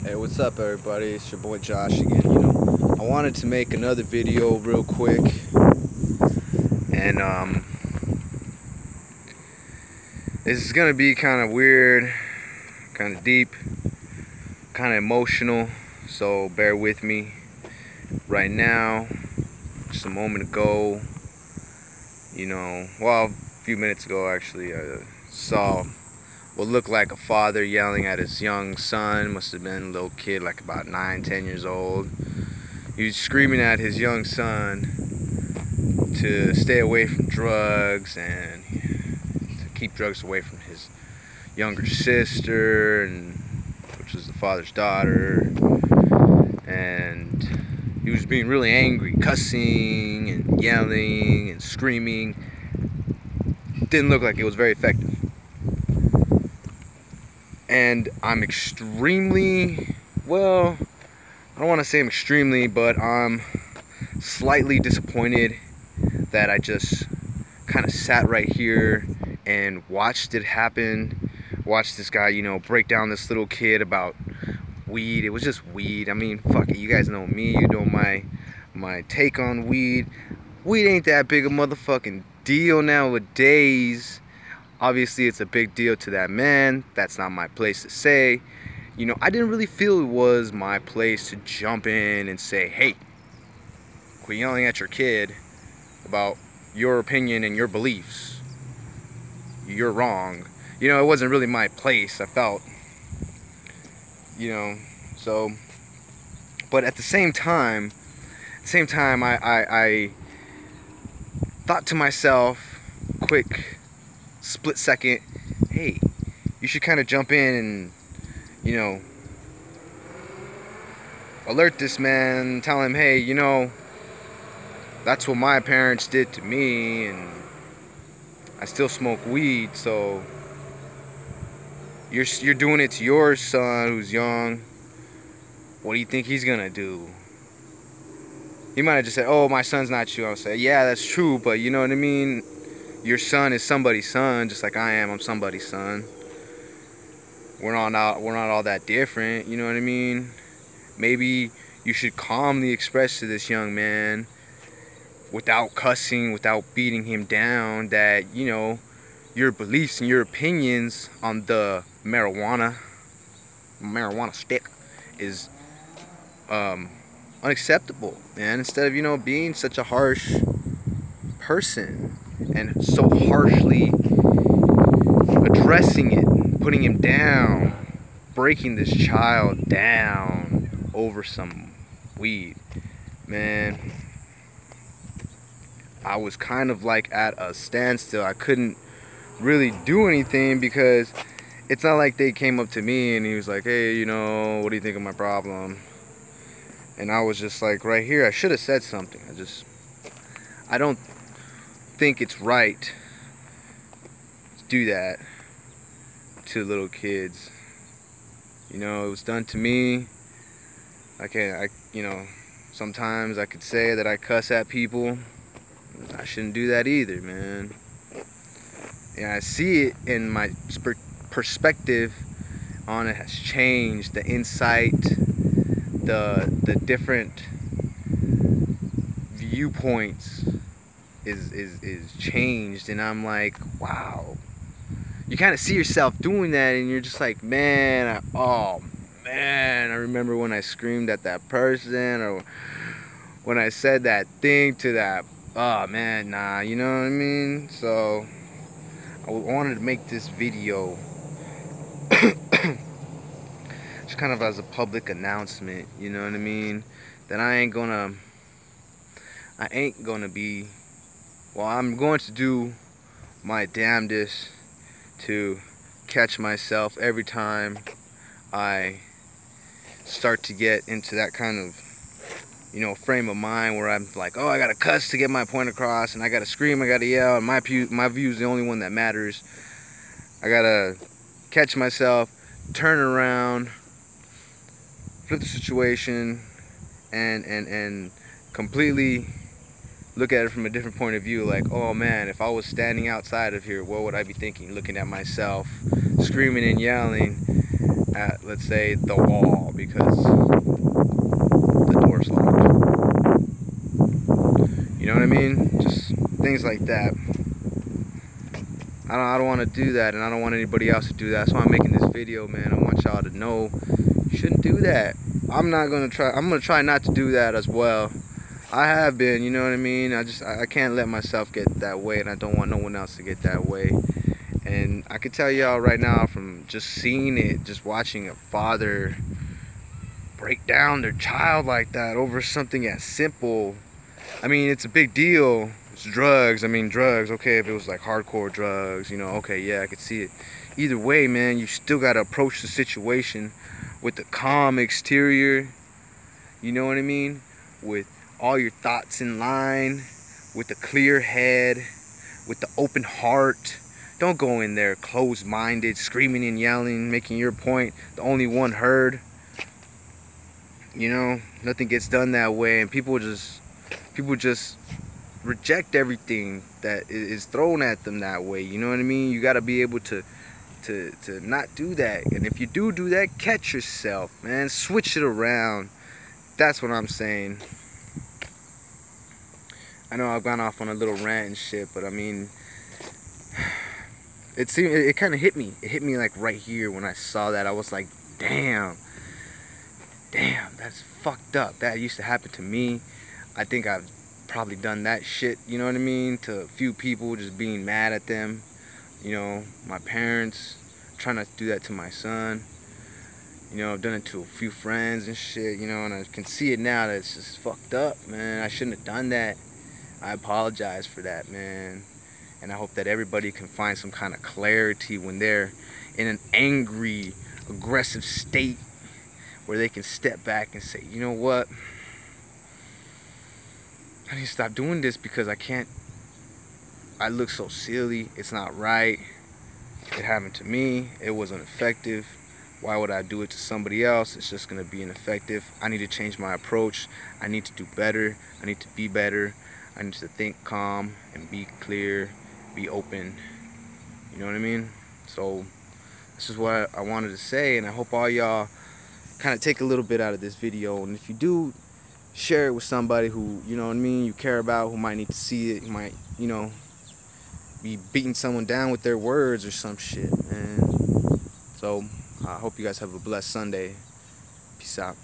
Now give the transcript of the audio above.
Hey, what's up everybody? It's your boy Josh again. I wanted to make another video real quick, and this is gonna be kind of weird, kind of deep, kind of emotional, so bear with me. Right now, just a moment ago, well, a few minutes ago actually, I saw what looked like a father yelling at his young son. Must have been a little kid, like about 9-10 years old. He was screaming at his young son to stay away from drugs and to keep drugs away from his younger sister, which was the father's daughter. And he was being really angry, cussing and yelling and screaming. Didn't look like it was very effective. And I'm extremely, well, I don't want to say I'm extremely, but I'm slightly disappointed that I just kind of sat right here and watched it happen. Watched this guy, break down this little kid about weed. It was just weed. I mean, fuck it. You guys know me. You know my take on weed. Weed ain't that big a motherfucking deal nowadays. Obviously, it's a big deal to that man. That's not my place to say. I didn't really feel it was my place to jump in and say, hey, quit yelling at your kid about your opinion and your beliefs. You're wrong. It wasn't really my place, I felt. So, but at the same time, I thought to myself, quick, split second, hey, you should kind of jump in and, alert this man, tell him, hey, that's what my parents did to me, and I still smoke weed, so you're doing it to your son who's young. What do you think he's gonna do? He might have just said, oh, my son's not you. I'll say, yeah, that's true, but you know what I mean? Your son is somebody's son, just like I am. I'm somebody's son. We're not all that different. You know what I mean? Maybe you should calmly express to this young man, without cussing, without beating him down, that your beliefs and your opinions on the marijuana stick is unacceptable, man. Instead of being such a harsh person and so harshly addressing it, putting him down, breaking this child down over some weed, man, I was kind of like at a standstill. I couldn't really do anything because it's not like they came up to me and he was like, hey, what do you think of my problem? And I was just like, right here, I should have said something. I don't think it's right to do that to little kids. It was done to me. Sometimes I could say that I cuss at people. I shouldn't do that either, man. And I see it, in my perspective on it has changed. The insight, the different viewpoints is changed, and I'm like, wow. You kind of see yourself doing that, and you're just like, man, I remember when I screamed at that person, or when I said that thing to that, oh man, nah, you know what I mean? So I wanted to make this video just kind of as a public announcement, you know what I mean? That I'm going to do my damnedest to catch myself every time I start to get into that kind of frame of mind where I'm like, oh, I gotta cuss to get my point across, and I gotta scream, I gotta yell, and my view is the only one that matters. I gotta catch myself, turn around, flip the situation, and completely look at it from a different point of view. Like, oh man, if I was standing outside of here, what would I be thinking? Looking at myself, screaming and yelling, at, let's say, the wall because the door's locked. You know what I mean? Just things like that. I don't want to do that, and I don't want anybody else to do that. That's why I'm making this video, man. I want y'all to know you shouldn't do that. I'm gonna try not to do that as well. I have been, you know what I mean? I can't let myself get that way, and I don't want no one else to get that way. And I can tell y'all right now, from just seeing it, just watching a father break down their child like that over something as simple. I mean, it's a big deal. It's drugs. I mean, drugs. Okay, if it was like hardcore drugs, you know, okay, yeah, I could see it. Either way, man, you still got to approach the situation with the calm exterior. You know what I mean? With all your thoughts in line, with a clear head, with the open heart. Don't go in there closed-minded, screaming and yelling, making your point the only one heard. You know, nothing gets done that way, and people just reject everything that is thrown at them that way. You know what I mean? You got to be able to not do that. And if you do that, catch yourself, man. Switch it around. That's what I'm saying. I know I've gone off on a little rant and shit, but I mean, it kind of hit me. It hit me like right here when I saw that. I was like, damn, that's fucked up. That used to happen to me. I think I've probably done that shit, you know what I mean, to a few people, just being mad at them. You know, my parents, trying not to do that to my son. You know, I've done it to a few friends and shit, you know, and I can see it now that it's just fucked up, man. I shouldn't have done that. I apologize for that, man. And I hope that everybody can find some kind of clarity when they're in an angry, aggressive state, where they can step back and say, you know what? I need to stop doing this because I look so silly. It's not right. It happened to me. It wasn't effective. Why would I do it to somebody else? It's just going to be ineffective. I need to change my approach. I need to do better. I need to be better. I need to think calm and be clear, be open. You know what I mean? So this is what I wanted to say, and I hope all y'all kind of take a little bit out of this video. And if you do, share it with somebody who, you know what I mean, you care about, who might need to see it. You might, you know, be beating someone down with their words or some shit, man. So I hope you guys have a blessed Sunday. Peace out.